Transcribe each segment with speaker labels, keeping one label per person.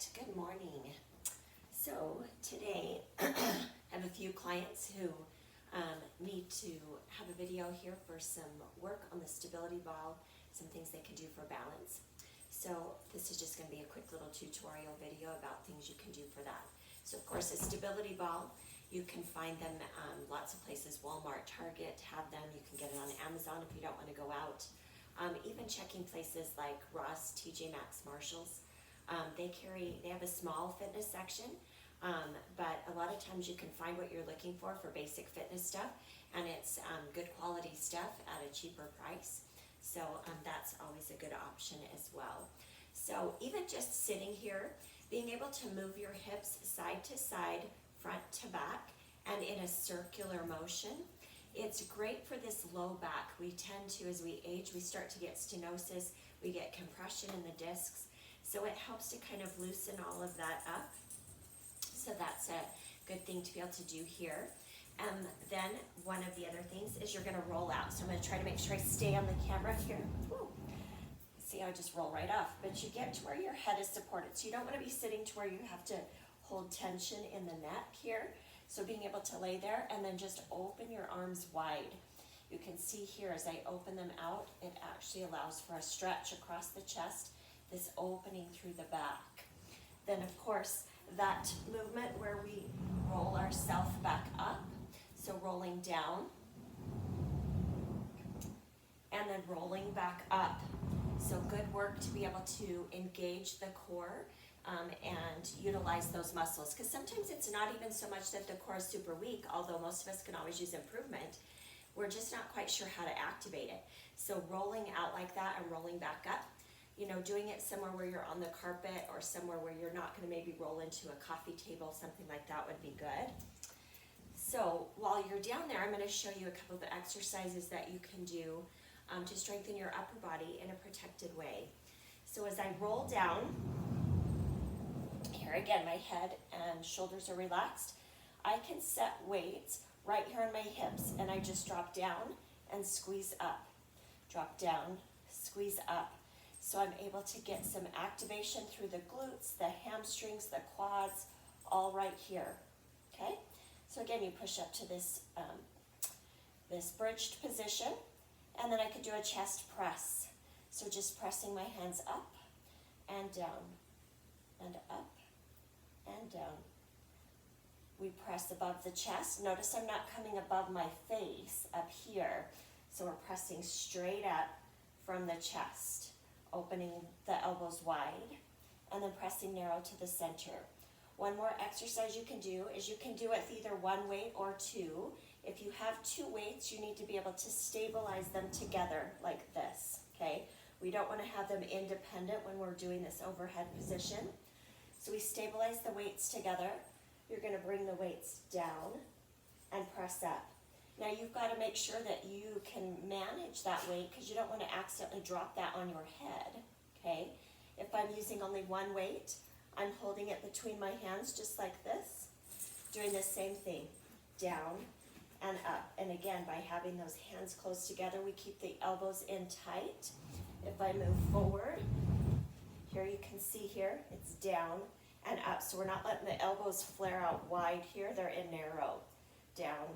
Speaker 1: Perfect. Good morning. So today I have a few clients who need to have a video here for some work on the stability ball, some things they can do for balance. So this is just going to be a quick little tutorial video about things you can do for that. So of course a stability ball, you can find them lots of places, Walmart, Target have them. You can get it on Amazon if you don't want to go out. Even checking places like Ross, TJ Maxx, Marshalls. They have a small fitness section, but a lot of times you can find what you're looking for basic fitness stuff, and it's good quality stuff at a cheaper price. So that's always a good option as well. So even just sitting here, being able to move your hips side to side, front to back, and in a circular motion, it's great for this low back. We tend to, as we age, we start to get stenosis, we get compression in the discs. So it helps to kind of loosen all of that up. So that's a good thing to be able to do here. Then one of the other things is you're gonna roll out. So I'm gonna try to make sure I stay on the camera here. Woo. See how I just roll right off. But you get to where your head is supported. So you don't wanna be sitting to where you have to hold tension in the neck here. So being able to lay there and then just open your arms wide. You can see here as I open them out, it actually allows for a stretch across the chest, this opening through the back. Then of course, that movement where we roll ourselves back up, so rolling down, and then rolling back up. So good work to be able to engage the core and utilize those muscles. Because sometimes it's not even so much that the core is super weak, although most of us can always use improvement. We're just not quite sure how to activate it. So rolling out like that and rolling back up, you know, doing it somewhere where you're on the carpet or somewhere where you're not going to maybe roll into a coffee table, something like that would be good. So while you're down there, I'm going to show you a couple of exercises that you can do to strengthen your upper body in a protected way. So as I roll down, here again, my head and shoulders are relaxed. I can set weights right here on my hips, and I just drop down and squeeze up. Drop down, squeeze up. So I'm able to get some activation through the glutes, the hamstrings, the quads, all right here, okay? So again, you push up to this, this bridged position, and then I could do a chest press. So just pressing my hands up and down, and up and down. We press above the chest. Notice I'm not coming above my face up here. So we're pressing straight up from the chest, opening the elbows wide, and then pressing narrow to the center. One more exercise you can do is you can do it with either one weight or two. If you have two weights, you need to be able to stabilize them together like this, okay? We don't want to have them independent when we're doing this overhead position. So we stabilize the weights together. You're going to bring the weights down and press up. Now you've got to make sure that you can manage that weight because you don't want to accidentally drop that on your head, okay? If I'm using only one weight, I'm holding it between my hands just like this, doing the same thing, down and up. And again, by having those hands close together, we keep the elbows in tight. If I move forward, here you can see here, it's down and up. So we're not letting the elbows flare out wide here, they're in narrow, down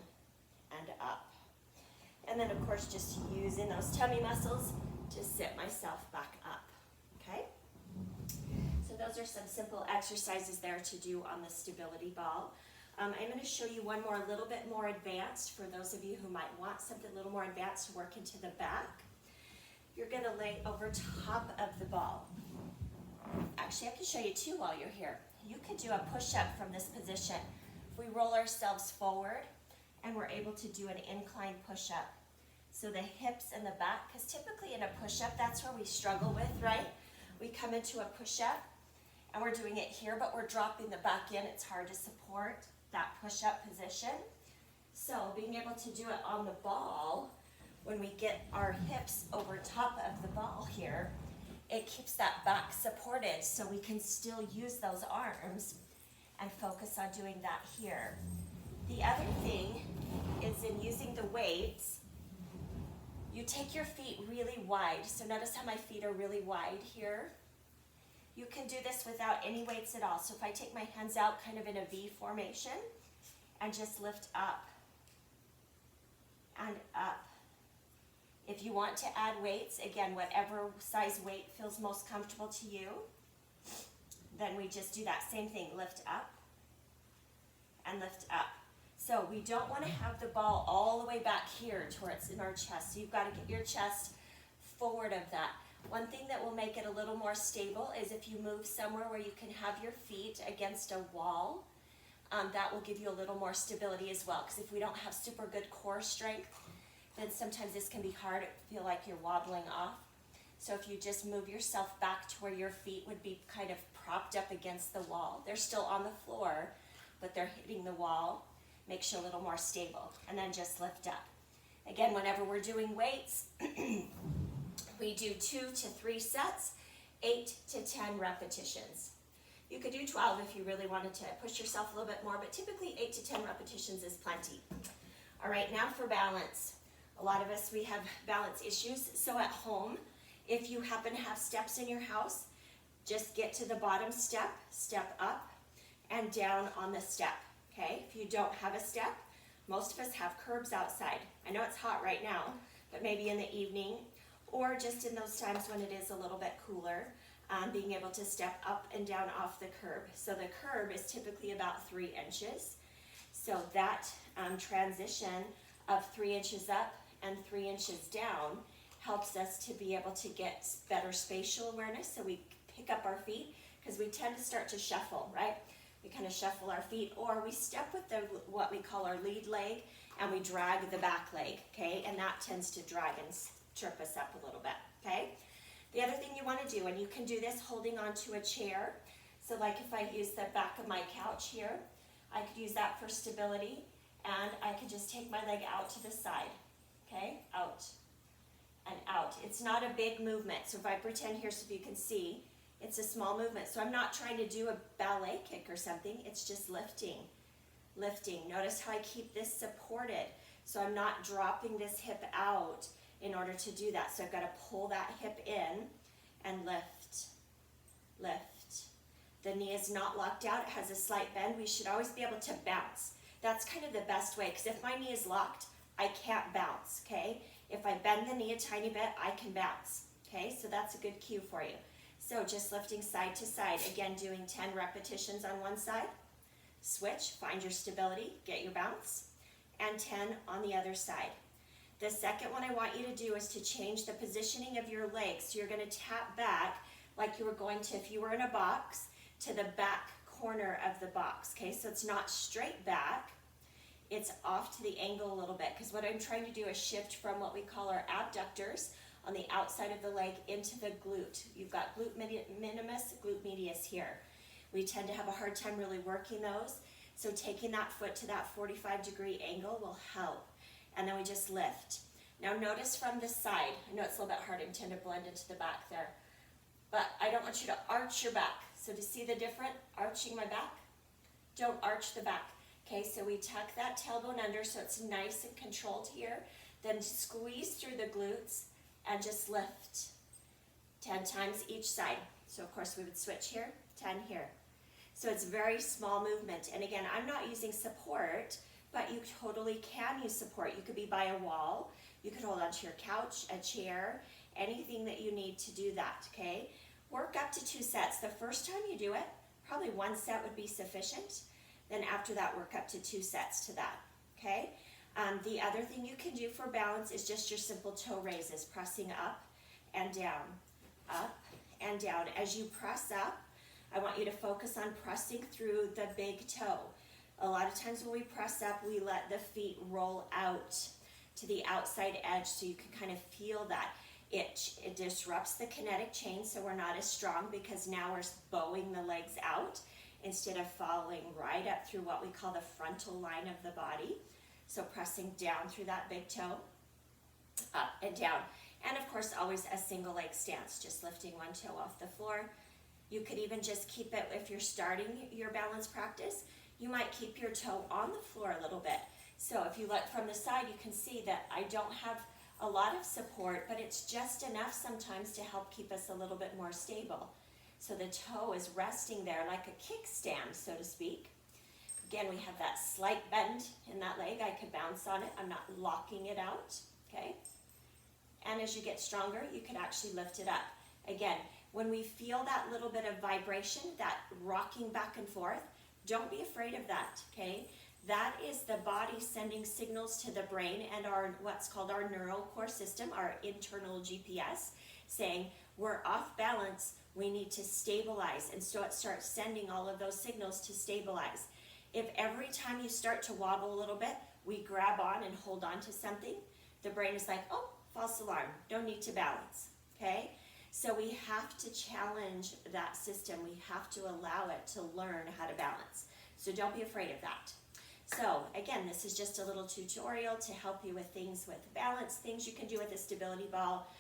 Speaker 1: and up. And then of course just using those tummy muscles to sit myself back up, okay? So those are some simple exercises there to do on the stability ball. I'm going to show you one more, a little bit more advanced for those of you who might want something a little more advanced to work into the back. You're going to lay over top of the ball. Actually, I can show you two while you're here. You could do a push-up from this position. If we roll ourselves forward and we're able to do an incline push-up. So the hips and the back, because typically in a push-up, that's where we struggle with, right? We come into a push-up and we're doing it here, but we're dropping the back in. It's hard to support that push-up position. So being able to do it on the ball, when we get our hips over top of the ball here, it keeps that back supported so we can still use those arms and focus on doing that here. The other thing is in using the weights, you take your feet really wide. So notice how my feet are really wide here. You can do this without any weights at all. So if I take my hands out kind of in a V formation and just lift up and up. If you want to add weights, again, whatever size weight feels most comfortable to you, then we just do that same thing, lift up and lift up. So we don't want to have the ball all the way back here towards in our chest. So you've got to get your chest forward of that. One thing that will make it a little more stable is if you move somewhere where you can have your feet against a wall. That will give you a little more stability as well, because if we don't have super good core strength, then sometimes this can be hard. It feel like you're wobbling off. So if you just move yourself back to where your feet would be kind of propped up against the wall. They're still on the floor, but they're hitting the wall. Makes you a little more stable. And then just lift up. Again, whenever we're doing weights, we do 2 to 3 sets, 8 to 10 repetitions. You could do 12 if you really wanted to push yourself a little bit more, but typically 8 to 10 repetitions is plenty. All right, now for balance. A lot of us, we have balance issues. So at home, if you happen to have steps in your house, just get to the bottom step, step up, and down on the step, okay? If you don't have a step, most of us have curbs outside. I know it's hot right now, but maybe in the evening, or just in those times when it is a little bit cooler, being able to step up and down off the curb. So the curb is typically about 3 inches. So that transition of 3 inches up and 3 inches down helps us to be able to get better spatial awareness. So we pick up our feet, because we tend to start to shuffle, right? We kind of shuffle our feet, or we step with the what we call our lead leg, and we drag the back leg, okay? And that tends to drag and trip us up a little bit, okay? The other thing you want to do, and you can do this holding onto a chair. So like if I use the back of my couch here, I could use that for stability, and I could just take my leg out to the side, okay? Out and out. It's not a big movement. So if I pretend here so you can see, it's a small movement. So I'm not trying to do a ballet kick or something. It's just lifting, lifting. Notice how I keep this supported. So I'm not dropping this hip out in order to do that. So I've got to pull that hip in and lift, lift. The knee is not locked out. It has a slight bend. We should always be able to bounce. That's kind of the best way, because if my knee is locked, I can't bounce, okay? If I bend the knee a tiny bit, I can bounce, okay? So that's a good cue for you. So just lifting side to side. Again, doing 10 repetitions on one side. Switch, find your stability, get your bounce, and 10 on the other side. The second one I want you to do is to change the positioning of your legs. So you're going to tap back like you were going to, if you were in a box, to the back corner of the box, okay? So it's not straight back, it's off to the angle a little bit, because what I'm trying to do is shift from what we call our abductors on the outside of the leg into the glute. You've got glute minimus, glute medius here. We tend to have a hard time really working those, so taking that foot to that 45-degree angle will help. And then we just lift. Now notice from the side, I know it's a little bit hard, I tend to blend into the back there, but I don't want you to arch your back. So to see the difference, arching my back, don't arch the back. Okay, so we tuck that tailbone under so it's nice and controlled here. Then squeeze through the glutes and just lift 10 times each side. So of course we would switch here, 10 here. So it's very small movement. And again, I'm not using support, but you totally can use support. You could be by a wall, you could hold onto your couch, a chair, anything that you need to do that, okay? Work up to 2 sets. The first time you do it, probably 1 set would be sufficient. Then after that, work up to 2 sets to that, okay? The other thing you can do for balance is just your simple toe raises, pressing up and down, up and down. As you press up, I want you to focus on pressing through the big toe. A lot of times when we press up, we let the feet roll out to the outside edge so you can kind of feel that. It disrupts the kinetic chain, so we're not as strong, because now we're bowing the legs out instead of following right up through what we call the frontal line of the body. So pressing down through that big toe, up and down. And of course, always a single leg stance, just lifting one toe off the floor. You could even just keep it, if you're starting your balance practice, you might keep your toe on the floor a little bit. So if you look from the side, you can see that I don't have a lot of support, but it's just enough sometimes to help keep us a little bit more stable. So the toe is resting there like a kickstand, so to speak. Again, we have that slight bend in that leg. I could bounce on it. I'm not locking it out, okay? And as you get stronger, you can actually lift it up. Again, when we feel that little bit of vibration, that rocking back and forth, don't be afraid of that, okay? That is the body sending signals to the brain and our what's called our neural core system, our internal GPS, saying we're off balance, we need to stabilize. And so it starts sending all of those signals to stabilize. If every time you start to wobble a little bit, we grab on and hold on to something, the brain is like, oh, false alarm, don't need to balance, okay? So we have to challenge that system. We have to allow it to learn how to balance. So don't be afraid of that. So again, this is just a little tutorial to help you with things with balance, things you can do with a stability ball.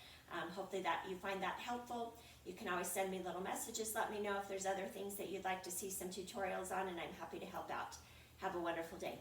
Speaker 1: Hopefully that you find that helpful. You can always send me little messages. Let me know if there's other things that you'd like to see some tutorials on, and I'm happy to help out. Have a wonderful day.